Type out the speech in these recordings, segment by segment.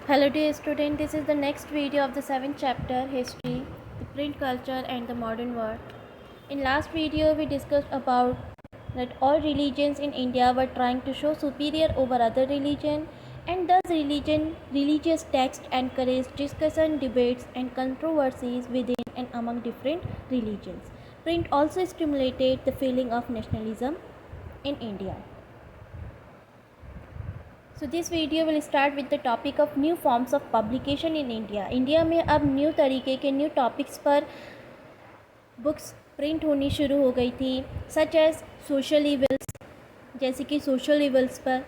Hello dear student, this is the next video of the 7th chapter History, the print culture and the modern world. In last video we discussed about that all religions in India were trying to show superior over other religion, and thus religious texts encouraged discussion, debates and controversies within and among different religions. Print also stimulated the feeling of nationalism in India. So this video will start with the topic of new forms of publication in India. India में अब new तरीके के new topics पर books print होनी शुरू हो गई थी, सच एज सोशल इवल्स, जैसे कि सोशल इवल्स पर,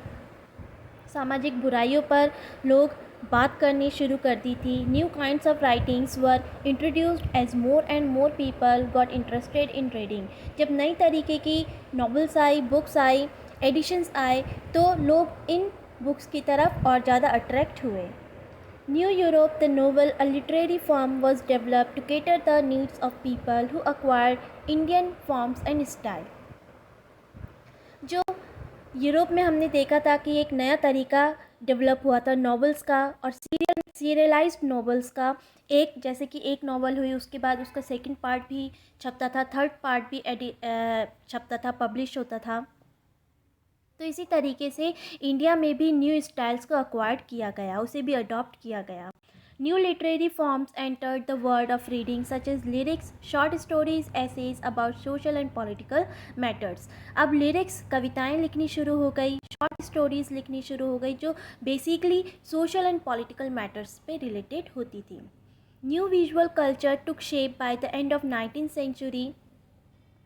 सामाजिक बुराइयों पर लोग बात करनी शुरू कर दी थी. New kinds of writings were introduced as more and more people got interested in reading. जब नई तरीके की नॉवेल्स आई, बुक्स आई, एडिशंस आए, तो लोग इन बुक्स की तरफ और ज़्यादा अट्रैक्ट हुए. New Europe the novel a literary form was developed to cater the needs of people who acquired Indian forms and style. जो यूरोप में हमने देखा था कि एक नया तरीका डेवलप हुआ था नॉवेल्स का और सीरियलाइज्ड नॉवेल्स का. एक जैसे कि एक नॉवल हुई, उसके बाद उसका सेकंड पार्ट भी छपता था, थर्ड पार्ट भी छपता था, पब्लिश होता था. तो इसी तरीके से इंडिया में भी न्यू स्टाइल्स को अक्वायर्ड किया गया, उसे भी अडॉप्ट किया गया. New literary forms entered the world of reading such as lyrics, short stories, essays about social and political matters. अब लिरिक्स, कविताएं लिखनी शुरू हो गई, शॉर्ट स्टोरीज लिखनी शुरू हो गई जो basically social and political matters पे रिलेटेड होती थी. New visual culture took shape by the end of 19th century.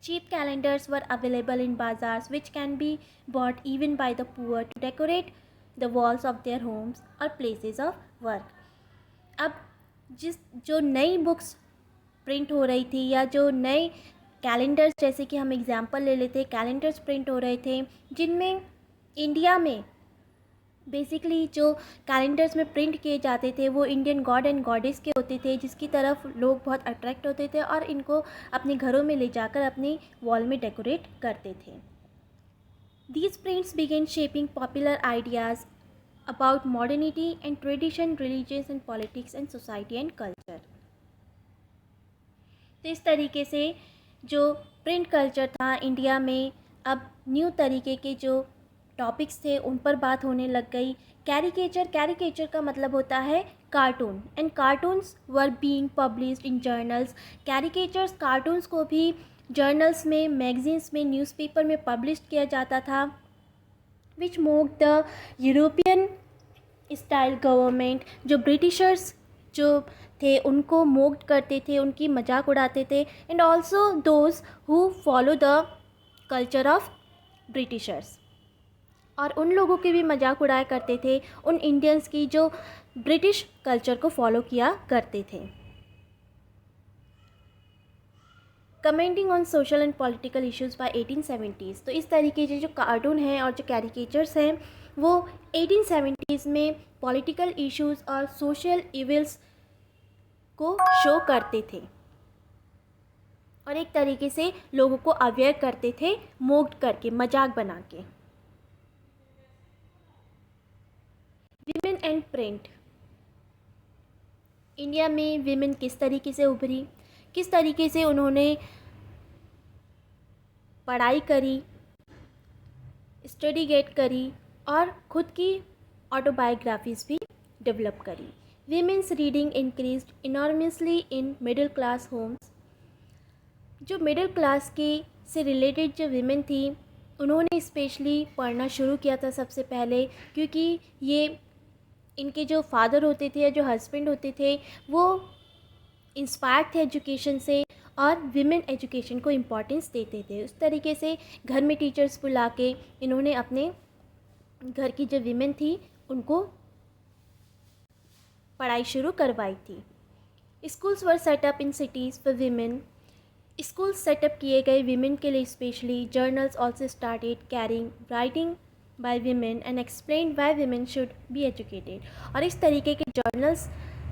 Cheap calendars were available in bazaars which can be bought even by the poor to decorate the walls of their homes or places of work. अब जो नई books print हो रही थी या जो नए calendars, जैसे कि हम एग्जांपल ले लेते, कैलेंडर्स प्रिंट हो रहे थे जिनमें इंडिया में बेसिकली जो कैलेंडर्स में प्रिंट किए जाते थे वो इंडियन गॉड एंड गॉडेस के होते थे, जिसकी तरफ लोग बहुत अट्रैक्ट होते थे और इनको अपने घरों में ले जाकर अपनी वॉल में डेकोरेट करते थे. These prints began shaping popular ideas about modernity and tradition, religious and politics and society and culture. तो इस तरीके से जो प्रिंट कल्चर था इंडिया में, अब न्यू तरीके के जो टॉपिक्स थे उन पर बात होने लग गई. कैरिकेचर का मतलब होता है cartoon, and cartoons were being published in journals. Caricatures, cartoons को भी जर्नल्स में, मैगजीन्स में, न्यूज़पेपर में पब्लिश किया जाता था, which mock the European style government. जो ब्रिटिशर्स जो थे उनको मोक्ड करते थे, उनकी मजाक उड़ाते थे, and also those who follow the culture of Britishers. और उन लोगों की भी मजाक उड़ाया करते थे, उन इंडियंस की जो ब्रिटिश कल्चर को फॉलो किया करते थे. Commenting on social and political issues by 1870s. तो इस तरीके से जो कार्टून हैं और जो कैरिकेचर्स हैं वो 1870s में पॉलिटिकल इश्यूज़ और सोशल इविल्स को शो करते थे और एक तरीके से लोगों को अवेयर करते थे, मोक्ड करके, मजाक बना के. Women and print. इंडिया में विमेन किस तरीके से उभरी, किस तरीके से उन्होंने पढ़ाई करी, स्टडी गेट करी और ख़ुद की ऑटोबायोग्राफीज़ भी डेवलप करी. Women's reading increased enormously in middle class Holmes. जो मिडिल क्लास के से रिलेटेड जो विमेन थी उन्होंने स्पेशली पढ़ना शुरू किया था सबसे पहले, क्योंकि ये इनके जो फादर होते थे या जो हस्बैंड होते थे वो इंस्पायर्ड थे एजुकेशन से और विमेन एजुकेशन को इम्पोर्टेंस देते थे. उस तरीके से घर में टीचर्स बुला के इन्होंने अपने घर की जो विमेन थी उनको पढ़ाई शुरू करवाई थी. Schools were set up in cities for women. School setup किए गए विमेन के लिए specially. Journals also started carrying writing by women and explain why women should be educated. और इस तरीके के जर्नल्स,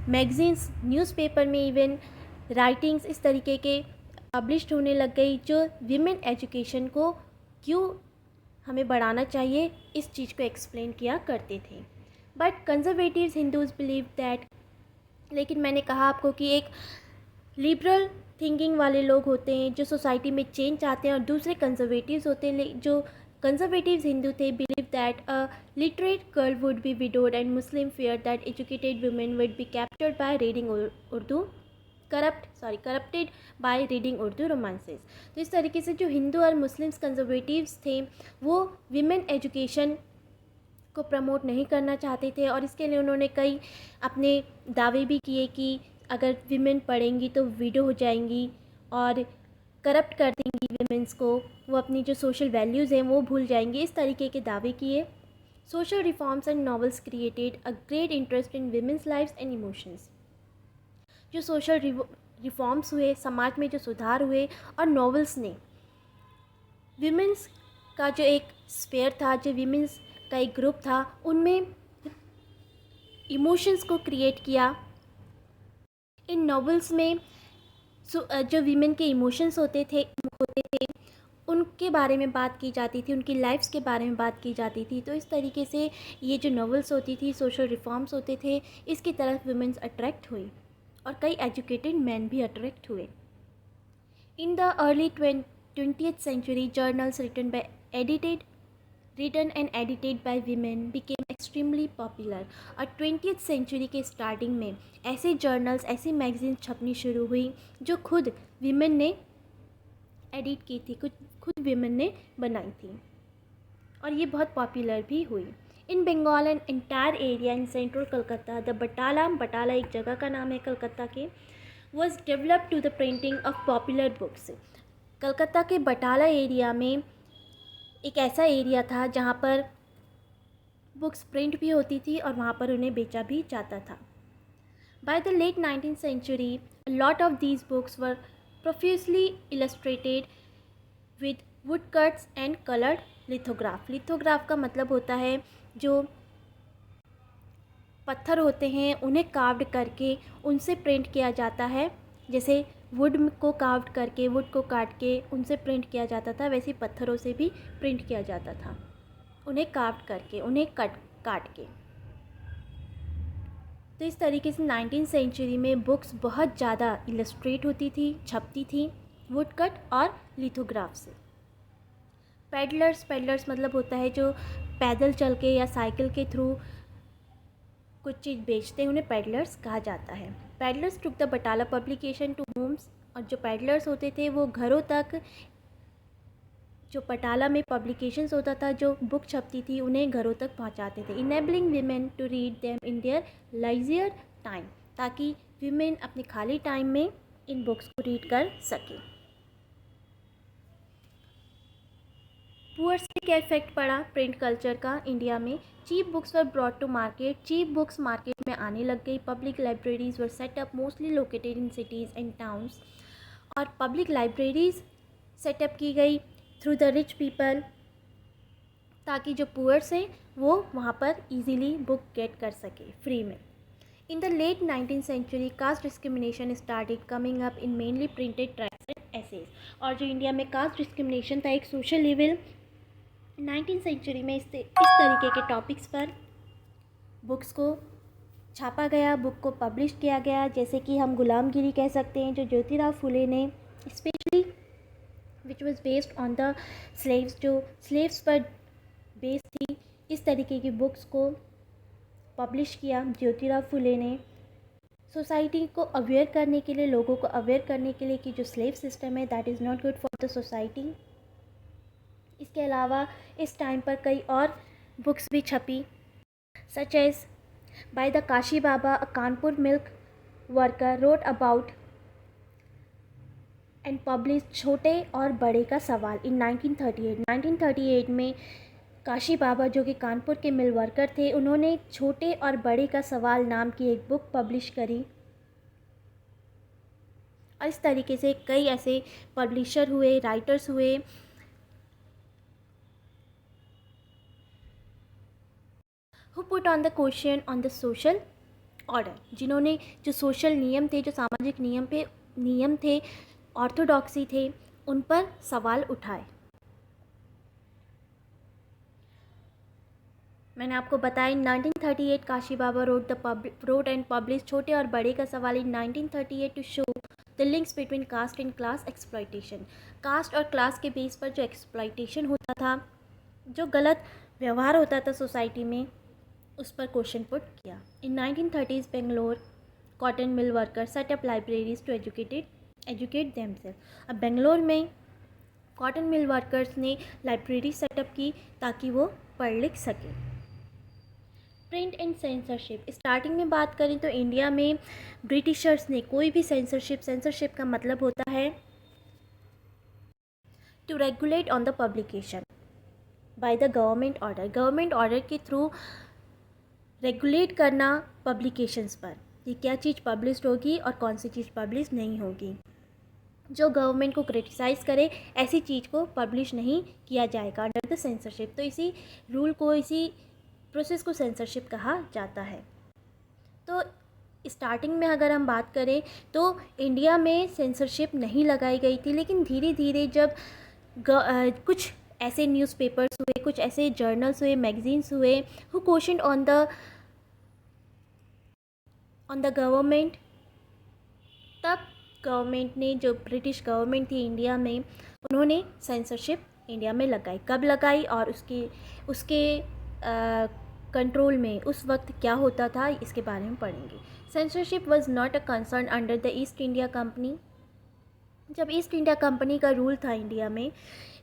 मैगजीन्स, न्यूज़पेपर में इवन राइटिंग्स इस तरीके के पब्लिश्ड होने लग गई जो विमेन एजुकेशन को क्यों हमें बढ़ाना चाहिए इस चीज़ को एक्सप्लेन किया करते थे. But conservatives Hindus believe that, लेकिन मैंने कहा आपको कि एक लिबरल थिंकिंग वाले लोग होते हैं जो सोसाइटी में चेंज चाहते हैं, और दूसरे कंजर्वेटिव्स होते हैं जो कंजर्वेटिव्स हिंदू थे believe that a literate girl would be widowed and Muslim fear that educated women would be captured by reading Urdu corrupted by reading Urdu romances. तो इस तरीके से जो हिंदू और मुस्लिम्स कंजर्वेटिव्स थे वो विमेन एजुकेशन को प्रमोट नहीं करना चाहते थे, और इसके लिए उन्होंने कई अपने दावे भी किए कि अगर विमेन पढ़ेंगी तो विडो हो जाएंगी और करप्ट कर देंगी विमेंस को, वो अपनी जो सोशल वैल्यूज़ हैं वो भूल जाएंगी, इस तरीके के दावे किए। Social reforms and novels created a great interest in women's lifes and emotions. जो सोशल रिफॉर्म्स हुए, समाज में जो सुधार हुए, और नॉवेल्स ने विमेंस का जो एक स्पेयर था, जो विमेंस का एक ग्रुप था, उनमें इमोशंस को क्रिएट किया। इन नॉवेल्स में जो वीमेन के इमोशंस होते थे उनके बारे में बात की जाती थी, उनकी लाइफ्स के बारे में बात की जाती थी। तो इस तरीके से ये जो नॉवेल्स होती थी, सोशल रिफॉर्म्स होते थे, इसकी तरफ वुमेन्स अट्रैक्ट हुई और कई एजुकेटेड मैन भी अट्रैक्ट हुए। In the early 20th century, journals written and edited by women became extremely popular। और 20th century के स्टार्टिंग में ऐसे जर्नल्स, ऐसी मैगजीन छपनी शुरू हुई जो खुद विमेन ने एडिट की थी, खुद विमेन ने बनाई थी, और ये बहुत पॉपुलर भी हुई। In Bengal and entire area in central Calcutta the Battala एक जगह का नाम है कलकत्ता के, was develop to the printing of popular books. Calcutta के बटाला एरिया में एक ऐसा एरिया था जहाँ पर बुक्स प्रिंट भी होती थी और वहाँ पर उन्हें बेचा भी जाता था। By the late 19th century, a lot of these books were profusely illustrated with woodcuts and colored lithograph। Lithograph का मतलब होता है जो पत्थर होते हैं उन्हें कार्व्ड करके उनसे प्रिंट किया जाता है। जैसे वुड को कार्व्ड करके, वुड को काट के उनसे प्रिंट किया जाता था, वैसे पत्थरों से भी प्रिंट किया जाता था, उन्हें कार्व्ड करके, उन्हें काट के। तो इस तरीके से 19th सेंचुरी में बुक्स बहुत ज़्यादा इलस्ट्रेट होती थी, छपती थी वुड कट और लिथोग्राफ से। पैडलर्स मतलब होता है जो पैदल चल के या साइकिल के थ्रू कुछ चीज़ बेचते हैं, उन्हें पैडलर्स कहा जाता है। Peddlers took the Battala publication to homes, और जो पैडलर्स होते थे वो घरों तक, जो बटाला में पब्लिकेशंस होता था, जो बुक छपती थी, उन्हें घरों तक पहुंचाते थे। Enabling women to read them in their leisure time, ताकि वीमेन अपने खाली टाइम में इन बुक्स को रीड कर सके। पुअर से क्या इफेक्ट पड़ा प्रिंट कल्चर का इंडिया में? Cheap books were brought to market, cheap books market में आने लग गई। Public libraries were set up mostly located in cities and towns, और पब्लिक लाइब्रेरीज सेटअप की गई थ्रू द रिच पीपल, ताकि जो पुअर्स हैं वो वहाँ पर इजीली बुक गेट कर सके फ्री में। In the late 19th century, caste discrimination started coming up in mainly printed tracts and essays. और जो इंडिया में कास्ट डिस्क्रिमिनेशन था एक सोशल लेवल, 19th सेंचुरी में इस तरीके के टॉपिक्स पर बुक्स को छापा गया, बुक को पब्लिश किया गया। जैसे कि हम गुलामगिरी कह सकते हैं, जो ज्योतिराव फुले ने specially which was based on the slaves, जो स्लेव्स पर बेस्ड थी, इस तरीके की बुक्स को पब्लिश किया ज्योतिराव फुले ने। सोसाइटी को अवेयर करने के लिए, लोगों को अवेयर करने के लिए कि जो स्लेव सिस्टम है that is not good for the society. इसके अलावा इस टाइम पर कई और बुक्स भी छपी, such as by the Kashi Baba, a Kanpur mill worker wrote about and publish छोटे और बड़े का सवाल इन 1938। 1938 में काशी बाबा, जो कि कानपुर के मिल वर्कर थे, उन्होंने छोटे और बड़े का सवाल नाम की एक बुक पब्लिश करी, और इस तरीके से कई ऐसे पब्लिशर हुए, राइटर्स हुए who put on the question on the social order, जिन्होंने जो सोशल नियम थे, जो सामाजिक नियम थे, ऑर्थोडॉक्सी थे, उन पर सवाल उठाए। मैंने आपको बताया in 1938 Kashi Baba wrote and publish छोटे और बड़े का सवाल in 1938 to show the links between caste and class exploitation. Caste और क्लास के बेस पर जो एक्सप्लॉयटेशन होता था, जो गलत व्यवहार होता था सोसाइटी में, उस पर क्वेश्चन पुट किया। In 1930s Bangalore cotton mill worker set up libraries to educate themselves. अब बेंगलोर में कॉटन मिल वर्कर्स ने लाइब्रेरी सेटअप की ताकि वो पढ़ लिख सकें। प्रिंट एंड सेंसरशिप, स्टार्टिंग में बात करें तो इंडिया में ब्रिटिशर्स ने कोई भी सेंसरशिप का मतलब होता है to regulate on the publication by the government order के थ्रू रेगुलेट करना पब्लिकेशंस पर, कि क्या चीज़ पब्लिश होगी और कौन सी चीज़ पब्लिश नहीं होगी। जो गवर्नमेंट को क्रिटिसाइज़ करे ऐसी चीज़ को पब्लिश नहीं किया जाएगा अंडर द सेंसरशिप। तो इसी रूल को, इसी प्रोसेस को सेंसरशिप कहा जाता है। तो स्टार्टिंग में अगर हम बात करें तो इंडिया में सेंसरशिप नहीं लगाई गई थी, लेकिन धीरे धीरे जब कुछ ऐसे न्यूज़पेपर्स हुए, कुछ ऐसे जर्नल्स हुए, मैगजीन्स हुए who question on the government, तब गवर्नमेंट ने, जो ब्रिटिश गवर्नमेंट थी इंडिया में, उन्होंने सेंसरशिप इंडिया में लगाई। कब लगाई और उसके कंट्रोल में उस वक्त क्या होता था, इसके बारे में पढ़ेंगे। Censorship was not a concern under the east India company. जब ईस्ट इंडिया कंपनी का रूल था इंडिया में,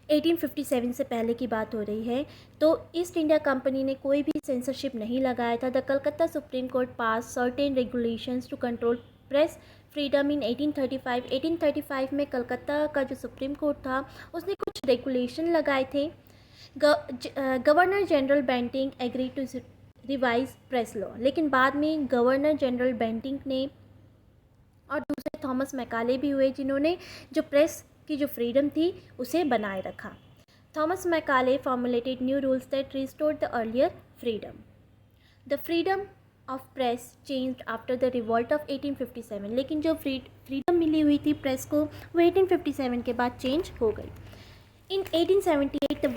1857 से पहले की बात हो रही है, तो ईस्ट इंडिया कंपनी ने कोई भी सेंसरशिप नहीं लगाया था। The Calcutta supreme court pass certain regulations to control press freedom in 1835 में कलकत्ता का जो सुप्रीम कोर्ट था उसने कुछ रेगुलेशन लगाए थे। Governor general Bentinck agree to revise press law, लेकिन बाद में गवर्नर जनरल बेंटिंग ने और दूसरे थॉमस मैकाले भी हुए जिन्होंने जो प्रेस की जो फ्रीडम थी उसे बनाए रखा। Thomas Macaulay formulated new rules that restored the earlier freedom. The freedom of press changed after the revolt of 1857, लेकिन जो फ्रीडम मिली हुई थी प्रेस को वो 1857 के बाद चेंज हो गई। इन 1878 द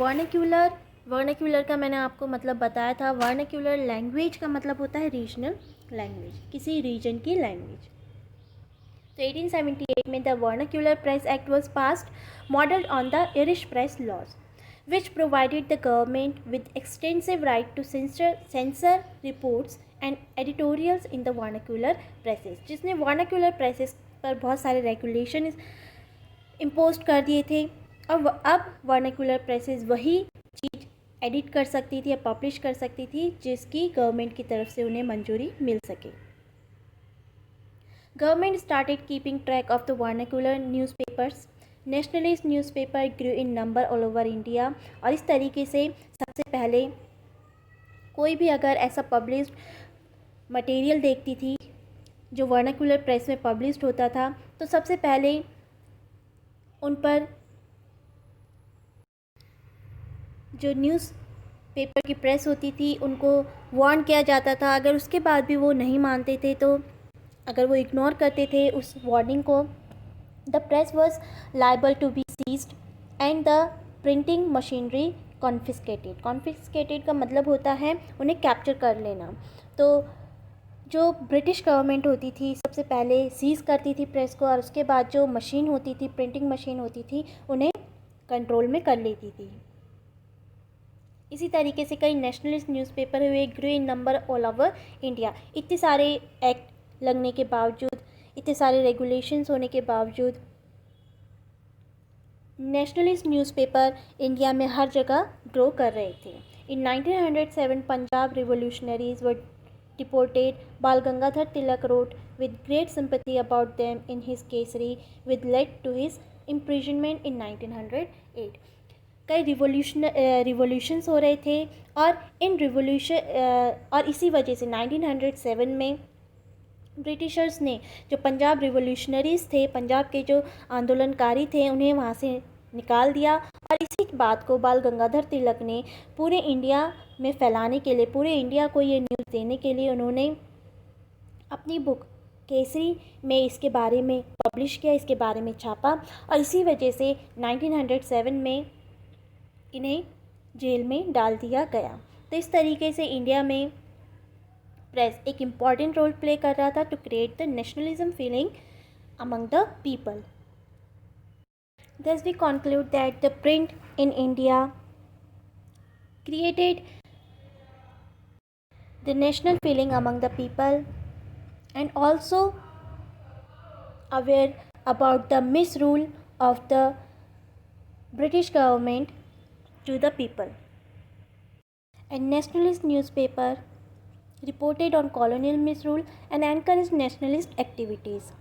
वर्नाक्यूलर का मैंने आपको मतलब बताया था। वर्नाक्यूलर लैंग्वेज का मतलब होता है रीजनल लैंग्वेज, किसी रीजन की लैंग्वेज। तो 1878 में the vernacular press act was passed modelled on the Irish press laws which provided the government with extensive right to censor reports and editorials in the vernacular presses, जिसने vernacular presses पर बहुत सारे regulation impose कर दिए थे। अब vernacular presses वही चीज़ edit कर सकती थी या पब्लिश कर सकती थी जिसकी गवर्नमेंट की तरफ से उन्हें मंजूरी मिल सके। Government started keeping track of the vernacular newspapers. Nationalist newspaper grew in number all over India, और इस तरीके से सबसे पहले कोई भी अगर ऐसा पब्लिश्ड मटेरियल देखती थी जो वर्नाक्यूलर प्रेस में पब्लिश्ड होता था, तो सबसे पहले उन पर जो न्यूज़पेपर की प्रेस होती थी उनको वार्न किया जाता था। अगर उसके बाद भी वो नहीं मानते थे, तो अगर वो इग्नोर करते थे उस वार्निंग को, the press was liable to be seized and the printing machinery confiscated का मतलब होता है उन्हें कैप्चर कर लेना। तो जो ब्रिटिश गवर्नमेंट होती थी सबसे पहले सीज़ करती थी प्रेस को, और उसके बाद जो मशीन होती थी, प्रिंटिंग मशीन होती थी, उन्हें कंट्रोल में कर लेती थी। इसी तरीके से कई नेशनलिस्ट न्यूज़पेपर हुए, ग्रू in number all over India. इतने सारे एक्ट लगने के बावजूद, इतने सारे रेगुलेशंस होने के बावजूद नेशनलिस्ट न्यूज़पेपर इंडिया में हर जगह ग्रो कर रहे थे। इन 1907 पंजाब रिवोल्यूशनरीज वर डिपोर्टेड। बाल Gangadhar Tilak wrote with great sympathy about them in his Kesari with led to his imprisonment in 1908। कई रिवोल्यूशंस हो रहे थे और इन और इसी वजह से 1907 में ब्रिटिशर्स ने जो पंजाब रिवोल्यूशनरीज थे, पंजाब के जो आंदोलनकारी थे, उन्हें वहाँ से निकाल दिया। और इसी बात को बाल गंगाधर तिलक ने पूरे इंडिया में फैलाने के लिए, पूरे इंडिया को ये न्यूज़ देने के लिए उन्होंने अपनी बुक केसरी में इसके बारे में पब्लिश किया, इसके बारे में छापा, और इसी वजह से 1907 में इन्हें जेल में डाल दिया गया। तो इस तरीके से इंडिया में प्रेस एक इम्पॉर्टेंट रोल प्ले कर रहा था to create the nationalism feeling among the people. Thus we conclude that the print in India created the national feeling among the people and also aware about the misrule of the British government to the people. A nationalist newspaper reported on colonial misrule and encouraged nationalist activities.